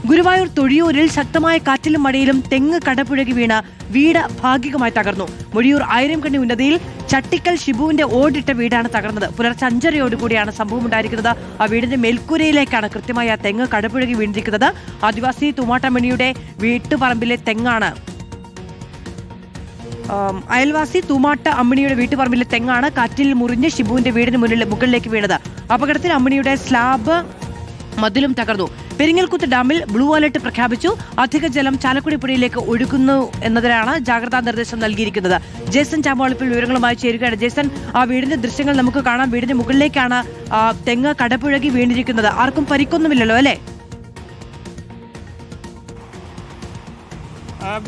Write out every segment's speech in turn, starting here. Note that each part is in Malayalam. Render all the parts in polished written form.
ഗുരുവായൂർ തൊഴിയൂരിൽ ശക്തമായ കാറ്റിലും മഴയിലും തെങ്ങ് കടപുഴകി വീണ് വീട് ഭാഗികമായി തകർന്നു. മൊഴിയൂർ ആയിരംകണ്ണി ഉന്നതിയിൽ ചട്ടിക്കൽ ഷിബുവിന്റെ ഓടിട്ട വീടാണ് തകർന്നത്. പുലർച്ചെ 5:30 സംഭവം ഉണ്ടായിരിക്കുന്നത്. ആ വീടിന്റെ മേൽക്കൂരയിലേക്കാണ് കൃത്യമായി ആ തെങ്ങ് കടപുഴകി വീണിരിക്കുന്നത്. ആദിവാസി തൂമാട്ടമണിയുടെ വീട്ടുപറമ്പിലെ തെങ്ങാണ്. അയൽവാസി തൂമാട്ട അമ്മിണിയുടെ വീട്ടുപറമ്പിലെ തെങ്ങാണ് കാറ്റിൽ മുറിഞ്ഞ് ഷിബുവിന്റെ വീടിന് മുകളിലേക്ക് വീണത്. അപകടത്തിൽ അമ്മിണിയുടെ സ്ലാബ് മതിലും തകർന്നു. പെരിങ്ങൽകുത്ത് ഡാമിൽ ബ്ലൂ അലർട്ട് പ്രഖ്യാപിച്ചു. അധിക ജലം ചാലക്കുടി പുഴയിലേക്ക് ഒഴുകുന്നു എന്നതിനാണ് ജാഗ്രതാ നിർദ്ദേശം നൽകിയിരിക്കുന്നത്. ജേസൺ ചാമ്പോളപ്പിൽ വിവരങ്ങളുമായി ചേരുകയാണ്. ജേസൺ, ആ വീടിന്റെ ദൃശ്യങ്ങൾ നമുക്ക് കാണാം. വീടിന്റെ മുകളിലേക്കാണ് തെങ്ങ് കടപുഴകി വീണിരിക്കുന്നത്. ആർക്കും പരിക്കൊന്നുമില്ലല്ലോ അല്ലേ?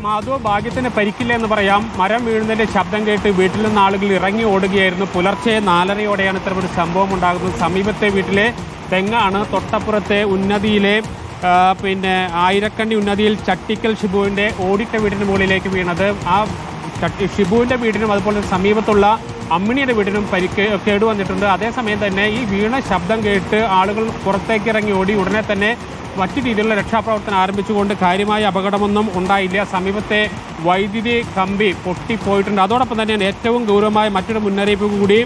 മാധവ്, ഭാഗ്യത്തിന് പരിക്കില്ല എന്ന് പറയാം. മരം വീഴുന്നതിന്റെ ശബ്ദം കേട്ട് വീട്ടിൽ നിന്ന് ആളുകൾ ഇറങ്ങി ഓടുകയായിരുന്നു. പുലർച്ചെ 4:30 ഇത്തരമൊരു സംഭവം ഉണ്ടാകുന്നത്. സമീപത്തെ വീട്ടിലെ തെങ്ങാണ്. തൊട്ടപ്പുറത്തെ ഉന്നതിയിലെ ആയിരക്കണ്ണി ഉന്നതിയിൽ ചട്ടിക്കൽ ഷിബുവിന്റെ ഓടിട്ട വീടിന് മുകളിലേക്ക് വീണത്. ആ ഷിബുവിന്റെ വീടിനും അതുപോലെ സമീപത്തുള്ള അമ്മിണിയുടെ വീടിനും കേടുവന്നിട്ടുണ്ട്. അതേസമയം തന്നെ ഈ വീണ ശബ്ദം കേട്ട് ആളുകൾ പുറത്തേക്ക് ഇറങ്ങി ഓടി. ഉടനെ തന്നെ മറ്റു രീതിയിലുള്ള രക്ഷാപ്രവർത്തനം ആരംഭിച്ചുകൊണ്ട് കാര്യമായ അപകടമൊന്നും ഉണ്ടായില്ല. സമീപത്തെ വൈദ്യുതി കമ്പി പൊട്ടിപ്പോയിട്ടുണ്ട്. അതോടൊപ്പം തന്നെ ഏറ്റവും ഗൗരവമായ മറ്റൊരു മുന്നറിയിപ്പ് കൂടി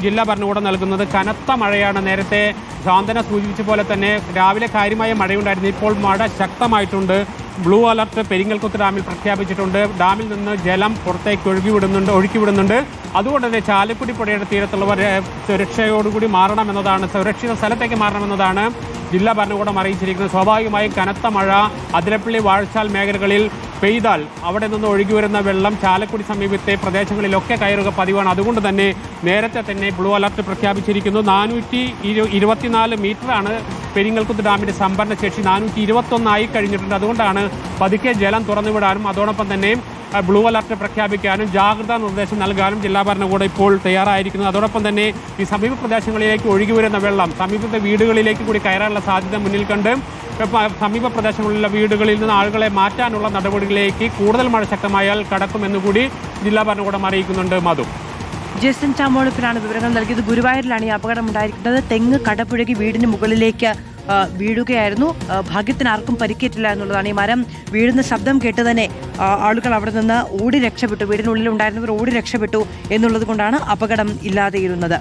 ജില്ലാ ഭരണകൂടം നൽകുന്നത് കനത്ത മഴയാണ്. നേരത്തെ ശാന്തന സൂചിപ്പിച്ച പോലെ തന്നെ രാവിലെ കാര്യമായ മഴയുണ്ടായിരുന്നു. ഇപ്പോൾ മഴ ശക്തമായിട്ടുണ്ട്. ബ്ലൂ അലർട്ട് പെരിങ്ങൽകുത്ത് ഡാമിൽ പ്രഖ്യാപിച്ചിട്ടുണ്ട്. ഡാമിൽ നിന്ന് ജലം പുറത്തേക്ക് ഒഴുക്കിവിടുന്നുണ്ട്. അതുകൊണ്ട് തന്നെ ചാലക്കുടി പുഴയുടെ തീരത്തുള്ളവർ സുരക്ഷയോടുകൂടി മാറണമെന്നതാണ്, സുരക്ഷിത സ്ഥലത്തേക്ക് മാറണമെന്നതാണ് ജില്ലാ ഭരണകൂടം അറിയിച്ചിരിക്കുന്നത്. സ്വാഭാവികമായും കനത്ത മഴ അതിരപ്പള്ളി വാഴച്ചാൽ മേഖലകളിൽ പെയ്താൽ അവിടെ നിന്ന് ഒഴുകി വരുന്ന വെള്ളം ചാലക്കുടി സമീപത്തെ പ്രദേശങ്ങളിലൊക്കെ കയറുക പതിവാണ്. അതുകൊണ്ട് തന്നെ നേരത്തെ തന്നെ ബ്ലൂ അലർട്ട് പ്രഖ്യാപിച്ചിരിക്കുന്നു. 424 മീറ്ററാണ് പെരിങ്ങൽകുത്ത് ഡാമിന്റെ സംഭരണ ശേഷി. 421 കഴിഞ്ഞിട്ടുണ്ട്. അതുകൊണ്ടാണ് പതുക്കെ ജലം തുറന്നുവിടാനും അതോടൊപ്പം തന്നെ ബ്ലൂ അലർട്ട് പ്രഖ്യാപിക്കാനും ജാഗ്രതാ നിർദ്ദേശം നൽകാനും ജില്ലാ ഭരണകൂടം ഇപ്പോൾ തയ്യാറായിരിക്കുന്നത്. അതോടൊപ്പം തന്നെ ഈ സമീപ പ്രദേശങ്ങളിലേക്ക് ഒഴുകി വരുന്ന വെള്ളം സമീപത്തെ വീടുകളിലേക്ക് കൂടി കയറാനുള്ള സാധ്യത മുന്നിൽ കണ്ട് സമീപ പ്രദേശങ്ങളിലുള്ള വീടുകളിൽ നിന്ന് ആളുകളെ മാറ്റാനുള്ള നടപടികളിലേക്ക് കൂടുതൽ മഴ ശക്തമായാൽ കടക്കുമെന്നുകൂടി ജില്ലാ ഭരണകൂടം അറിയിക്കുന്നുണ്ട്. മധു, ജേസൺ ചാമോളപ്പിലാണ് വിവരങ്ങൾ നൽകിയത്. ഗുരുവായൂരിലാണ് ഈ അപകടം ഉണ്ടായിരിക്കുന്നത്. തെങ്ങ് കടപുഴകി വീടിന് മുകളിലേക്ക് വീഴുകയായിരുന്നു. ഭാഗ്യത്തിന് ആർക്കും പരിക്കേറ്റില്ല എന്നുള്ളതാണ്. ഈ മരം വീഴുന്ന ശബ്ദം കേട്ട് തന്നെ ആളുകൾ അവിടെ നിന്ന് ഓടി രക്ഷപ്പെട്ടു. വീടിനുള്ളിൽ ഉണ്ടായിരുന്നവർ ഓടി രക്ഷപ്പെട്ടു എന്നുള്ളത് കൊണ്ടാണ് അപകടം ഇല്ലാതെയിരുന്നത്.